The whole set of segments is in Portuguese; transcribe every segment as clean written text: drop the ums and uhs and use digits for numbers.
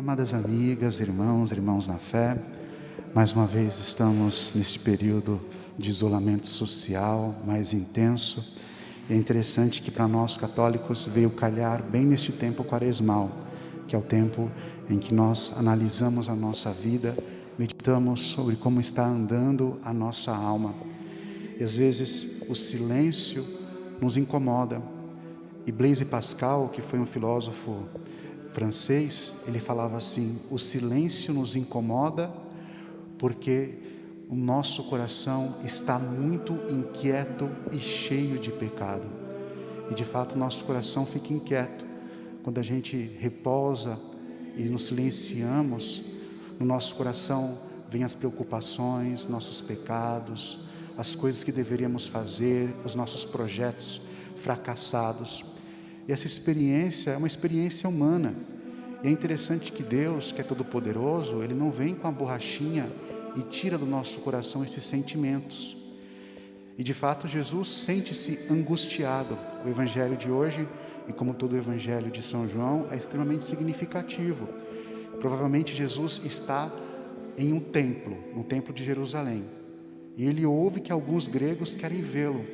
Amadas amigas, irmãos na fé, mais uma vez estamos neste período de isolamento social mais intenso. E é interessante que para nós católicos veio calhar bem neste tempo quaresmal, que é o tempo em que nós analisamos a nossa vida, meditamos sobre como está andando a nossa alma. E às vezes o silêncio nos incomoda. E Blaise Pascal, que foi um filósofo francês, ele falava assim: o silêncio nos incomoda porque o nosso coração está muito inquieto e cheio de pecado. E de fato nosso coração fica inquieto quando a gente repousa e nos silenciamos. No nosso coração vêm as preocupações, nossos pecados, as coisas que deveríamos fazer, os nossos projetos fracassados. E essa experiência é uma experiência humana. E é interessante que Deus, que é todo-poderoso, Ele não vem com a borrachinha e tira do nosso coração esses sentimentos. E de fato Jesus sente-se angustiado. O evangelho de hoje, e como todo o evangelho de São João, é extremamente significativo. Provavelmente Jesus está em um templo, no templo de Jerusalém, e ele ouve que alguns gregos querem vê-lo.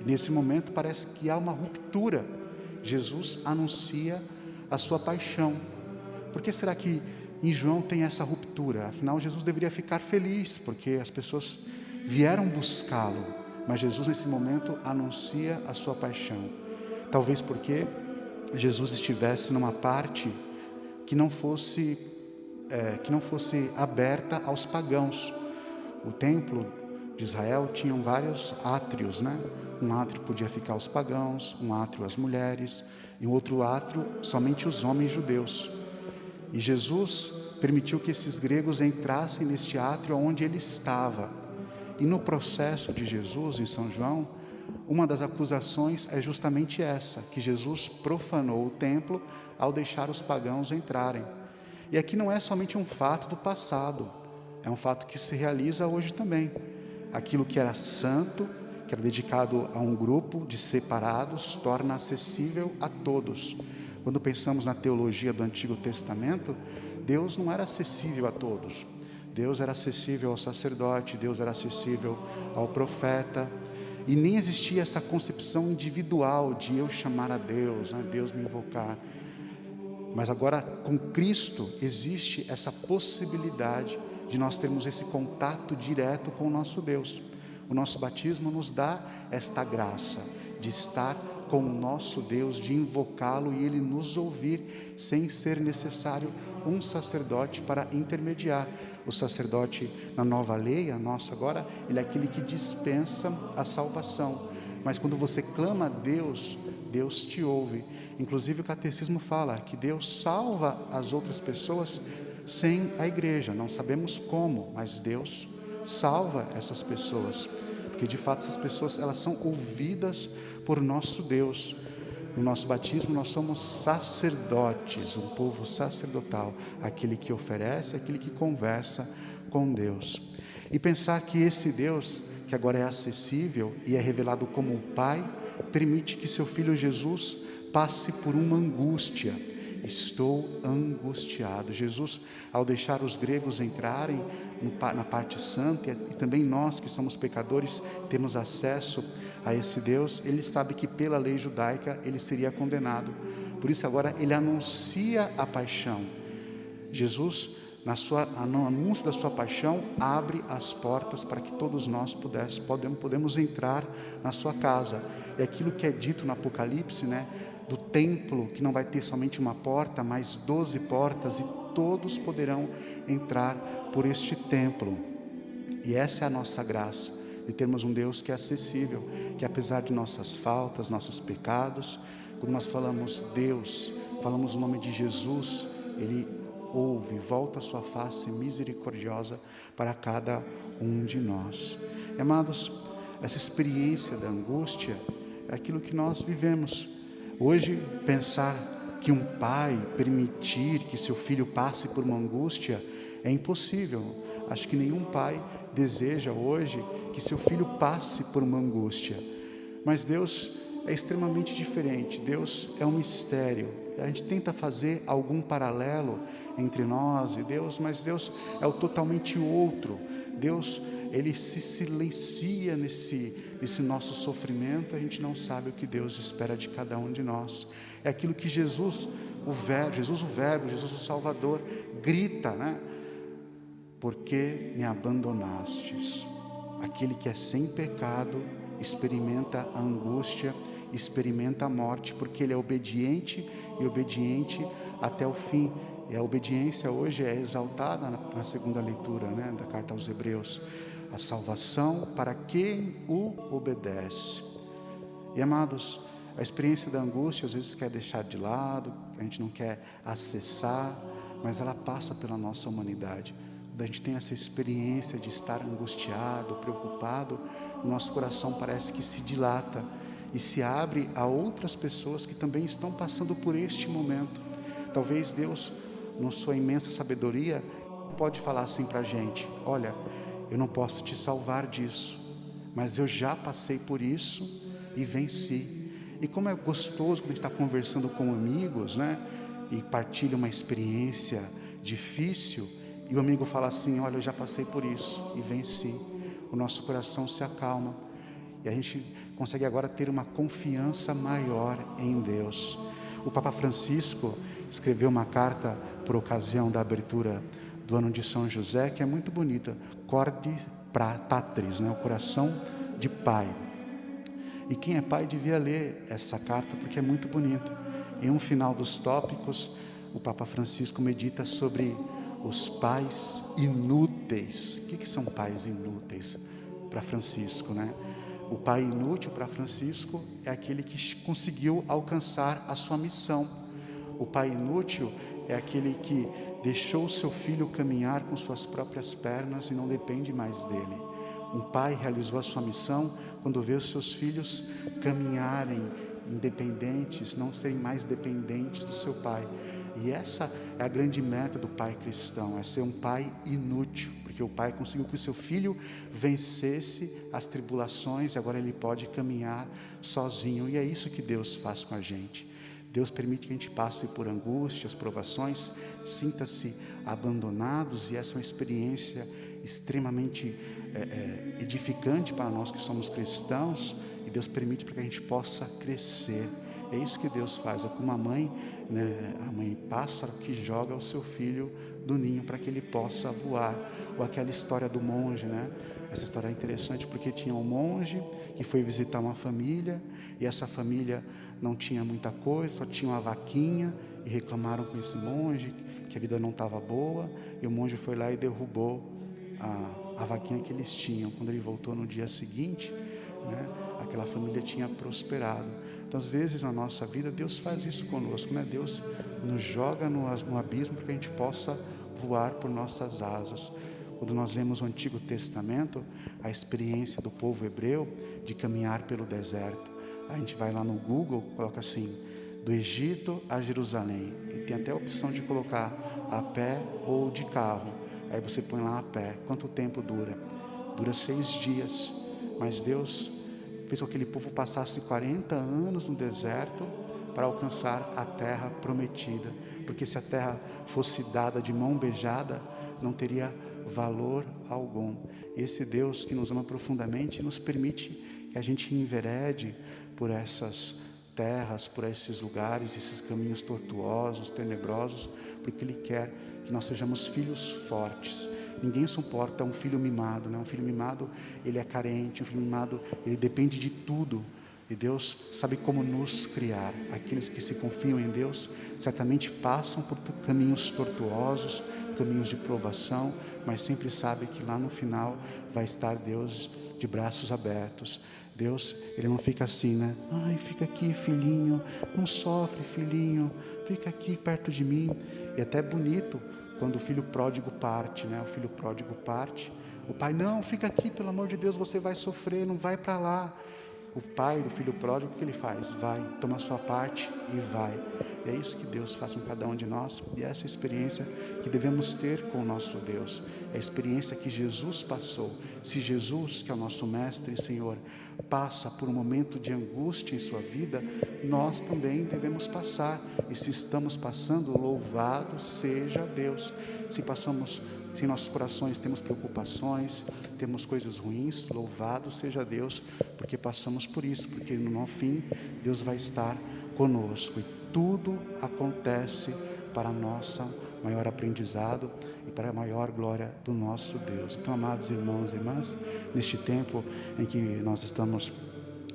E nesse momento parece que há uma ruptura. Jesus anuncia a sua paixão. Por que será que em João tem essa ruptura? Afinal, Jesus deveria ficar feliz, porque as pessoas vieram buscá-lo. Mas Jesus nesse momento anuncia a sua paixão. Talvez porque Jesus estivesse numa parte que não fosse aberta aos pagãos. O templo de Israel tinha vários átrios, né? Um átrio podia ficar aos pagãos, um átrio às mulheres, e um outro átrio somente os homens judeus. E Jesus permitiu que esses gregos entrassem neste átrio onde ele estava. E no processo de Jesus em São João, uma das acusações é justamente essa, que Jesus profanou o templo ao deixar os pagãos entrarem. E aqui não é somente um fato do passado, é um fato que se realiza hoje também. Aquilo que era santo, que era dedicado a um grupo de separados, torna acessível a todos. Quando pensamos na teologia do Antigo Testamento, Deus não era acessível a todos. Deus era acessível ao sacerdote, Deus era acessível ao profeta, e nem existia essa concepção individual de eu chamar a Deus, né? Deus me invocar. Mas agora com Cristo existe essa possibilidade de nós termos esse contato direto com o nosso Deus. O nosso batismo nos dá esta graça de estar com o nosso Deus, de invocá-lo e Ele nos ouvir, sem ser necessário um sacerdote para intermediar. O sacerdote na nova lei, a nossa agora, ele é aquele que dispensa a salvação. Mas quando você clama a Deus, Deus te ouve. Inclusive o catecismo fala que Deus salva as outras pessoas sem a igreja. Não sabemos como, mas Deus salva essas pessoas, porque de fato essas pessoas, elas são ouvidas por nosso Deus. No nosso batismo nós somos sacerdotes, um povo sacerdotal, aquele que oferece, aquele que conversa com Deus. E pensar que esse Deus, que agora é acessível e é revelado como um Pai, permite que seu Filho Jesus passe por uma angústia. Estou angustiado. Jesus, ao deixar os gregos entrarem na parte santa, e também nós que somos pecadores temos acesso a esse Deus, ele sabe que pela lei judaica ele seria condenado. Por isso agora ele anuncia a paixão. Jesus, no anúncio da sua paixão, abre as portas para que todos nós podemos entrar na sua casa. É aquilo que é dito no Apocalipse, né? Do templo, que não vai ter somente uma porta, mas 12 portas, e todos poderão entrar por este templo. E essa é a nossa graça, de termos um Deus que é acessível, que apesar de nossas faltas, nossos pecados, quando nós falamos Deus, falamos o nome de Jesus, Ele ouve, volta a sua face misericordiosa para cada um de nós. E, amados, essa experiência da angústia é aquilo que nós vivemos. Hoje, pensar que um pai permitir que seu filho passe por uma angústia é impossível. Acho que nenhum pai deseja hoje que seu filho passe por uma angústia. Mas Deus, é extremamente diferente. Deus é um mistério. A gente tenta fazer algum paralelo entre nós e Deus, mas Deus é o totalmente outro. Deus, Ele se silencia nesse nosso sofrimento. A gente não sabe o que Deus espera de cada um de nós. É aquilo que Jesus o Verbo, Jesus o Salvador, grita, né? Por que me abandonastes? Aquele que é sem pecado experimenta a angústia, experimenta a morte, porque ele é obediente e obediente até o fim. E a obediência hoje é exaltada na segunda leitura, né, da carta aos Hebreus. A salvação para quem o obedece. E amados, a experiência da angústia às vezes quer deixar de lado, a gente não quer acessar, mas ela passa pela nossa humanidade. Quando a gente tem essa experiência de estar angustiado, preocupado, o nosso coração parece que se dilata e se abre a outras pessoas que também estão passando por este momento. Talvez Deus, na sua imensa sabedoria, pode falar assim para a gente: olha, eu não posso te salvar disso, mas eu já passei por isso e venci. E como é gostoso quando a gente está conversando com amigos, né? E partilha uma experiência difícil, e o amigo fala assim: olha, eu já passei por isso e venci. O nosso coração se acalma, e a gente consegue agora ter uma confiança maior em Deus. O Papa Francisco escreveu uma carta por ocasião da abertura do ano de São José, que é muito bonita, Corde Patris, né? O coração de pai. E quem é pai devia ler essa carta, porque é muito bonita. Em um final dos tópicos, o Papa Francisco medita sobre os pais inúteis. O que são pais inúteis para Francisco, né? O pai inútil para Francisco é aquele que conseguiu alcançar a sua missão. O pai inútil é aquele que deixou o seu filho caminhar com suas próprias pernas e não depende mais dele. Um pai realizou a sua missão quando vê os seus filhos caminharem independentes, não serem mais dependentes do seu pai. E essa é a grande meta do pai cristão, é ser um pai inútil, porque o pai conseguiu que o seu filho vencesse as tribulações e agora ele pode caminhar sozinho. E é isso que Deus faz com a gente. Deus permite que a gente passe por angústias, provações, sinta-se abandonados, e essa é uma experiência extremamente edificante para nós que somos cristãos, e Deus permite para que a gente possa crescer. É isso que Deus faz. É como a mãe, né, a mãe pássaro que joga o seu filho do ninho para que ele possa voar. Ou aquela história do monge, né? Essa história é interessante porque tinha um monge que foi visitar uma família, e essa família não tinha muita coisa, só tinha uma vaquinha, e reclamaram com esse monge que a vida não estava boa, e o monge foi lá e derrubou a vaquinha que eles tinham. Quando ele voltou no dia seguinte, né, aquela família tinha prosperado. Então, às vezes na nossa vida Deus faz isso conosco, né? Deus nos joga no abismo para que a gente possa voar por nossas asas. Quando nós lemos o Antigo Testamento, a experiência do povo hebreu de caminhar pelo deserto, a gente vai lá no Google, coloca assim: do Egito a Jerusalém, e tem até a opção de colocar a pé ou de carro. Aí você põe lá a pé. Quanto tempo dura? Dura 6 dias. Mas Deus fez com que aquele povo passasse 40 anos no deserto para alcançar a terra prometida, porque se a terra fosse dada de mão beijada, não teria valor algum. Esse Deus que nos ama profundamente nos permite que a gente enverede por essas terras, por esses lugares, esses caminhos tortuosos, tenebrosos, porque Ele quer que nós sejamos filhos fortes. Ninguém suporta um filho mimado, né? Um filho mimado, ele é carente. Um filho mimado, ele depende de tudo. E Deus sabe como nos criar. Aqueles que se confiam em Deus certamente passam por caminhos tortuosos, caminhos de provação, mas sempre sabem que lá no final vai estar Deus de braços abertos. Deus, Ele não fica assim, né? Ai, fica aqui, filhinho, não sofre, filhinho, fica aqui perto de mim. E até é bonito quando o filho pródigo parte, né? O filho pródigo parte, o pai: não, fica aqui, pelo amor de Deus, você vai sofrer, não vai para lá. O pai do filho pródigo, o que ele faz? Vai, toma a sua parte e vai. E é isso que Deus faz com cada um de nós, e é essa experiência que devemos ter com o nosso Deus. É a experiência que Jesus passou. Se Jesus, que é o nosso mestre e Senhor, passa por um momento de angústia em sua vida, nós também devemos passar. E se estamos passando, louvado seja Deus. Se em nossos corações temos preocupações, temos coisas ruins, louvado seja Deus, porque passamos por isso, porque no fim Deus vai estar conosco. E tudo acontece para nossa maior aprendizado e para a maior glória do nosso Deus. Então, amados irmãos e irmãs, neste tempo em que nós estamos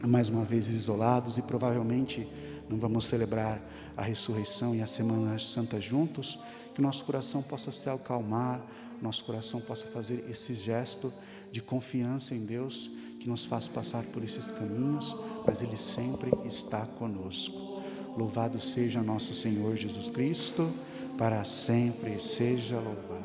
mais uma vez isolados e provavelmente não vamos celebrar a ressurreição e a Semana Santa juntos, que nosso coração possa se acalmar, nosso coração possa fazer esse gesto de confiança em Deus, que nos faz passar por esses caminhos, mas Ele sempre está conosco. Louvado seja nosso Senhor Jesus Cristo, para sempre seja louvado.